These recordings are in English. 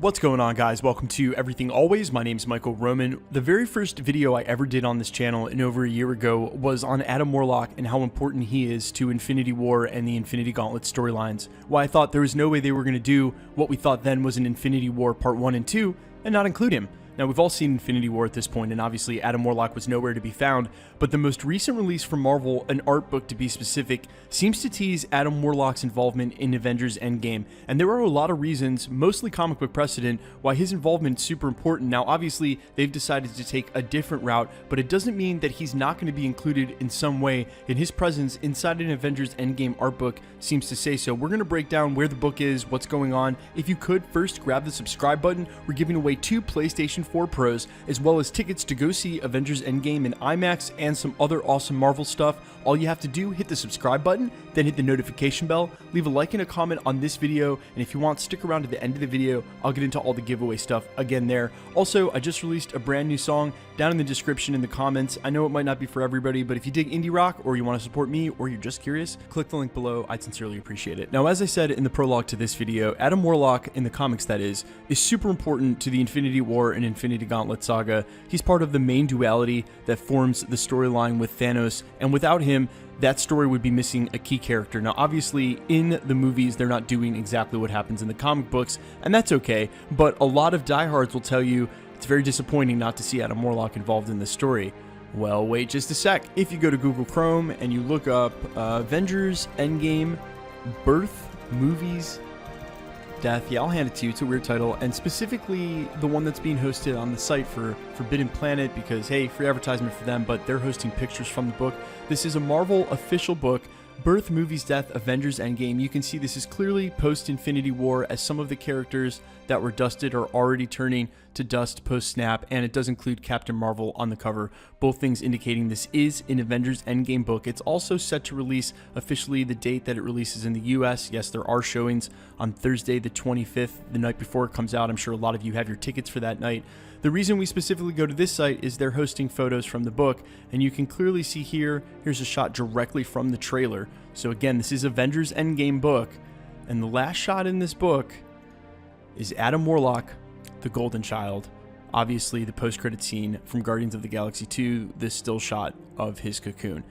What's going on, guys? Welcome to Everything Always. My name's Michael Roman. The very first video I ever did on this channel and over a year ago was on Adam Warlock and how important he is to Infinity War and the Infinity Gauntlet storylines. Why I thought there was no way they were going to do what we thought then was an Infinity War Part 1 and 2 and not include him. Now, we've all seen Infinity War at this point, and obviously Adam Warlock was nowhere to be found, but the most recent release from Marvel, an art book to be specific, seems to tease Adam Warlock's involvement in Avengers Endgame, and there are a lot of reasons, mostly comic book precedent, why his involvement is super important. Now, obviously, they've decided to take a different route, but it doesn't mean that he's not going to be included in some way, and his presence inside an Avengers Endgame art book seems to say so. We're going to break down where the book is, what's going on. If you could, first grab the subscribe button. We're giving away 2 PlayStation 4 Pros, as well as tickets to go see Avengers Endgame in IMAX and some other awesome Marvel stuff. All you have to do, hit the subscribe button, then hit the notification bell, leave a like and a comment on this video, and if you want, stick around to the end of the video. I'll get into all the giveaway stuff again there. Also, I just released a brand new song down in the description in the comments. I know it might not be for everybody, but if you dig indie rock or you want to support me or you're just curious, click the link below. I'd sincerely appreciate it. Now, as I said in the prologue to this video, Adam Warlock, in the comics that is super important to the Infinity War and Infinity Gauntlet saga. He's part of the main duality that forms the storyline with Thanos, and without him, that story would be missing a key character. Now, obviously, in the movies, they're not doing exactly what happens in the comic books, and that's okay, but a lot of diehards will tell you it's very disappointing not to see Adam Warlock involved in this story. Well, wait just a sec. If you go to Google Chrome and you look up Avengers Endgame Birth, Movies, Death, yeah, I'll hand it to you. It's a weird title, and specifically the one that's being hosted on the site for Forbidden Planet, because, hey, free advertisement for them, but they're hosting pictures from the book. This is a Marvel official book, Birth, Movies, Death, Avengers Endgame. You can see this is clearly post-Infinity War, as some of the characters that were dusted are already turning to dust post-snap, and it does include Captain Marvel on the cover, both things indicating this is an Avengers Endgame book. It's also set to release officially the date that it releases in the US. Yes, there are showings on Thursday the 25th, the night before it comes out. I'm sure a lot of you have your tickets for that night. The reason we specifically go to this site is they're hosting photos from the book, and you can clearly see here's a shot directly from the trailer. So again, this is Avengers Endgame book, and the last shot in this book is Adam Warlock, the Golden Child. Obviously, the post-credit scene from Guardians of the Galaxy 2, this still shot of his cocoon.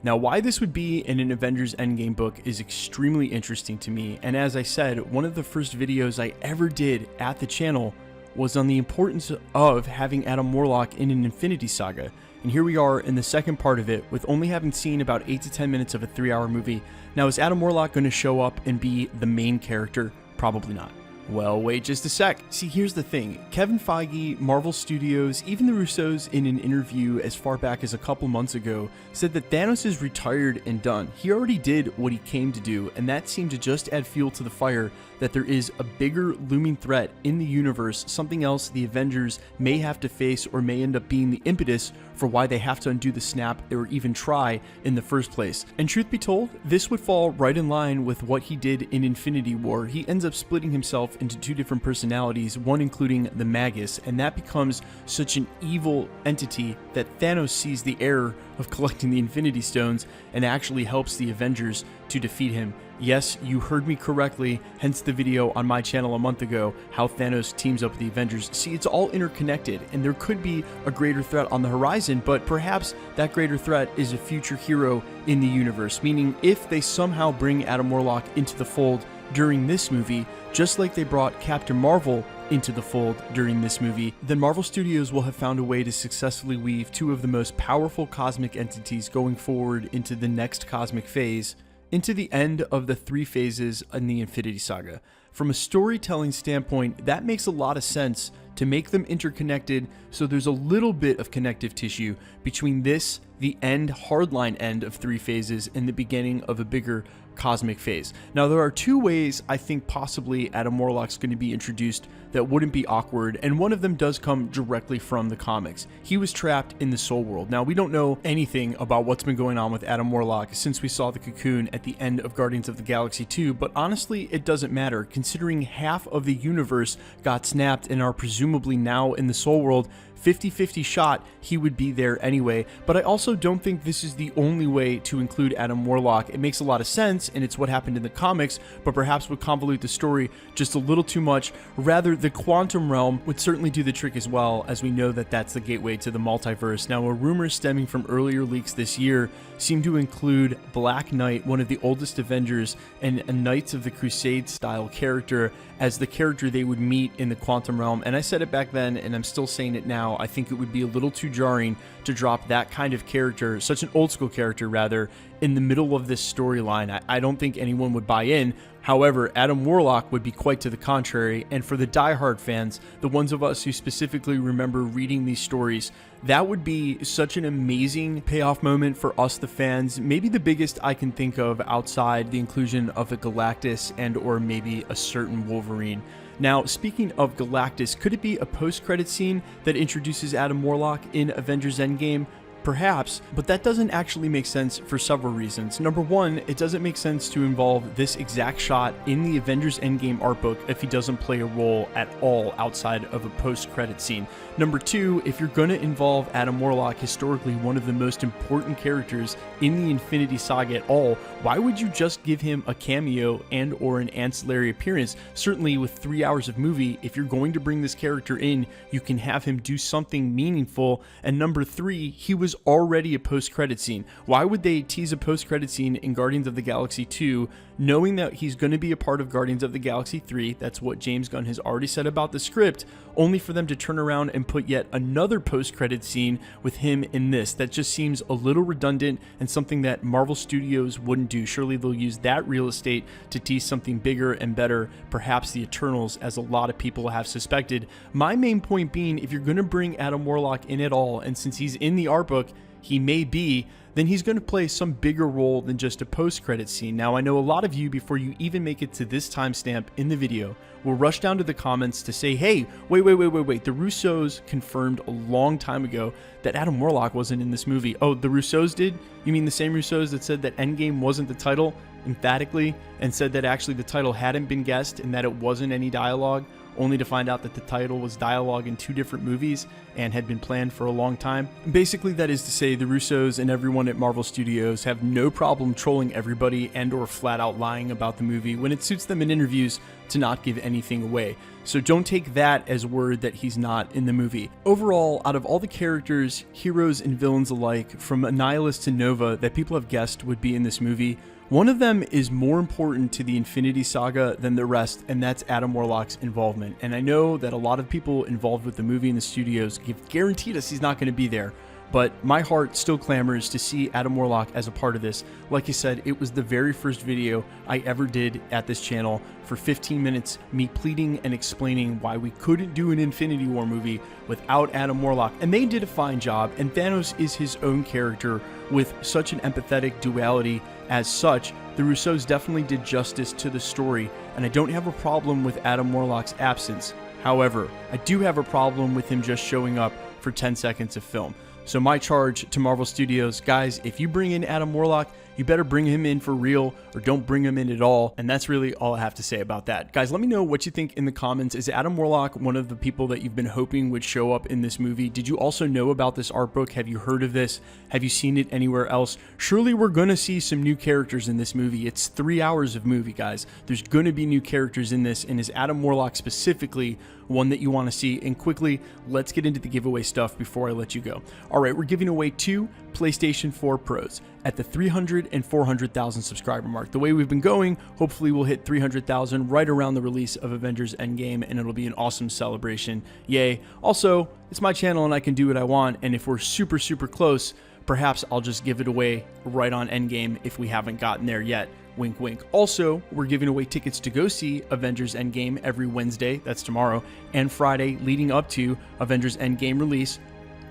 Now, why this would be in an Avengers Endgame book is extremely interesting to me, and as I said, one of the first videos I ever did at the channel was on the importance of having Adam Warlock in an Infinity Saga. And here we are in the second part of it, with only having seen about 8 to 10 minutes of a 3-hour movie. Now, is Adam Warlock going to show up and be the main character? Probably not. Well, wait just a sec. See, here's the thing. Kevin Feige, Marvel Studios, even the Russos, in an interview as far back as a couple months ago, said that Thanos is retired and done. He already did what he came to do, and that seemed to just add fuel to the fire that there is a bigger looming threat in the universe, something else the Avengers may have to face or may end up being the impetus for why they have to undo the snap or even try in the first place. And truth be told, this would fall right in line with what he did in Infinity War. He ends up splitting himself into 2 different personalities, one including the Magus, and that becomes such an evil entity that Thanos sees the error of collecting the Infinity Stones and actually helps the Avengers to defeat him. Yes, you heard me correctly, hence the video on my channel a month ago, how Thanos teams up with the Avengers. See, it's all interconnected, and there could be a greater threat on the horizon, but perhaps that greater threat is a future hero in the universe, meaning if they somehow bring Adam Warlock into the fold during this movie, just like they brought Captain Marvel into the fold during this movie, then Marvel Studios will have found a way to successfully weave 2 of the most powerful cosmic entities going forward into the next cosmic phase, into the end of the 3 phases in the Infinity Saga. From a storytelling standpoint, that makes a lot of sense to make them interconnected, so there's a little bit of connective tissue between this, the end, hardline end of 3 phases, and the beginning of a bigger cosmic phase. Now, there are 2 ways I think possibly Adam Warlock's going to be introduced that wouldn't be awkward, and one of them does come directly from the comics. He was trapped in the Soul World. Now, we don't know anything about what's been going on with Adam Warlock since we saw the cocoon at the end of Guardians of the Galaxy 2, but honestly, it doesn't matter, considering half of the universe got snapped and are presumably now in the Soul World. 50-50 shot he would be there anyway. But I also don't think this is the only way to include Adam Warlock. It makes a lot of sense, and it's what happened in the comics, but perhaps would convolute the story just a little too much. Rather, the quantum realm would certainly do the trick as well, as we know that that's the gateway to the multiverse. Now, a rumor stemming from earlier leaks this year seemed to include Black Knight, one of the oldest Avengers, and a Knights of the Crusade style character as the character they would meet in the quantum realm. And I said it back then, and I'm still saying it now, I think it would be a little too jarring to drop that kind of character, such an old school character rather, in the middle of this storyline. I don't think anyone would buy in. However, Adam Warlock would be quite to the contrary, and for the diehard fans, the ones of us who specifically remember reading these stories, that would be such an amazing payoff moment for us, the fans. Maybe the biggest I can think of outside the inclusion of a Galactus and or maybe a certain Wolverine. Now, speaking of Galactus, could it be a post-credit scene that introduces Adam Warlock in Avengers Endgame? Perhaps, but that doesn't actually make sense for several reasons. Number one, it doesn't make sense to involve this exact shot in the Avengers Endgame art book if he doesn't play a role at all outside of a post-credit scene. Number two, if you're going to involve Adam Warlock, historically one of the most important characters in the Infinity Saga at all, why would you just give him a cameo and or an ancillary appearance? Certainly with 3 hours of movie, if you're going to bring this character in, you can have him do something meaningful. And number three, he was already a post-credit scene. Why would they tease a post-credit scene in Guardians of the Galaxy 2, knowing that he's going to be a part of Guardians of the Galaxy 3, that's what James Gunn has already said about the script, only for them to turn around and put yet another post-credit scene with him in this? That just seems a little redundant and something that Marvel Studios wouldn't do. Surely they'll use that real estate to tease something bigger and better, perhaps the Eternals, as a lot of people have suspected. My main point being, if you're going to bring Adam Warlock in at all, and since he's in the art book, he may be, then he's going to play some bigger role than just a post-credit scene. Now, I know a lot of you, before you even make it to this timestamp in the video, will rush down to the comments to say, hey, wait, the Russos confirmed a long time ago that Adam Warlock wasn't in this movie. Oh, the Russos did? You mean the same Russos that said that Endgame wasn't the title, emphatically, and said that actually the title hadn't been guessed and that it wasn't any dialogue, only to find out that the title was dialogue in 2 different movies and had been planned for a long time? Basically, that is to say, the Russos and everyone at Marvel Studios have no problem trolling everybody and or flat out lying about the movie when it suits them in interviews to not give anything away. So don't take that as word that he's not in the movie. Overall, out of all the characters, heroes and villains alike, from Annihilus to Nova, that people have guessed would be in this movie, one of them is more important to the Infinity Saga than the rest, and that's Adam Warlock's involvement. And I know that a lot of people involved with the movie and the studios have guaranteed us he's not going to be there, but my heart still clamors to see Adam Warlock as a part of this. Like I said, it was the very first video I ever did at this channel. For 15 minutes, me pleading and explaining why we couldn't do an Infinity War movie without Adam Warlock. And they did a fine job, and Thanos is his own character with such an empathetic duality. As such, the Russos definitely did justice to the story, and I don't have a problem with Adam Warlock's absence. However, I do have a problem with him just showing up for 10 seconds of film. So my charge to Marvel Studios, guys, if you bring in Adam Warlock, you better bring him in for real or don't bring him in at all. And that's really all I have to say about that. Guys, let me know what you think in the comments. Is Adam Warlock one of the people that you've been hoping would show up in this movie? Did you also know about this art book? Have you heard of this? Have you seen it anywhere else? Surely we're going to see some new characters in this movie. It's 3 hours of movie, guys. There's going to be new characters in this. And is Adam Warlock specifically one that you want to see? And quickly, let's get into the giveaway stuff before I let you go. All right, we're giving away 2 PlayStation 4 Pros at the 300 and 400,000 subscriber mark. The way we've been going, hopefully we'll hit 300,000 right around the release of Avengers Endgame, and it'll be an awesome celebration. Yay. Also, it's my channel and I can do what I want, and if we're super close, perhaps I'll just give it away right on Endgame if we haven't gotten there yet. Wink, wink. Also, we're giving away tickets to go see Avengers Endgame every Wednesday, that's tomorrow, and Friday leading up to Avengers Endgame release.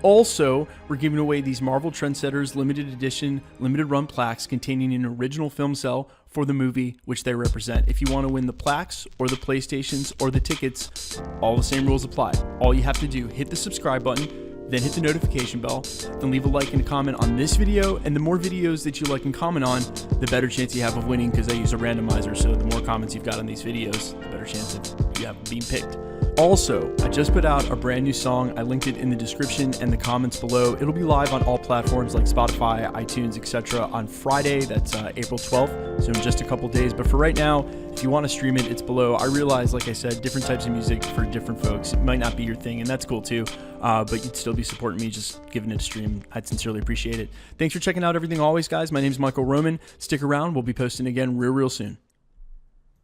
Also, we're giving away these Marvel Trendsetters limited edition, limited run plaques containing an original film cell for the movie which they represent. If you want to win the plaques or the PlayStations or the tickets, all the same rules apply. All you have to do, hit the subscribe button, then hit the notification bell, then leave a like and a comment on this video, and the more videos that you like and comment on, the better chance you have of winning, because I use a randomizer, so the more comments you've got on these videos, the better chance of you have being picked. Also, I just put out a brand new song. I linked it in the description and the comments below. It'll be live on all platforms like Spotify, iTunes, etc. on Friday. That's April 12th, so in just a couple days. But for right now, if you want to stream it, it's below. I realize, like I said, different types of music for different folks. It might not be your thing, and that's cool too. But you'd still be supporting me just giving it a stream. I'd sincerely appreciate it. Thanks for checking out Everything Always, guys. My name is Michael Roman. Stick around. We'll be posting again real soon.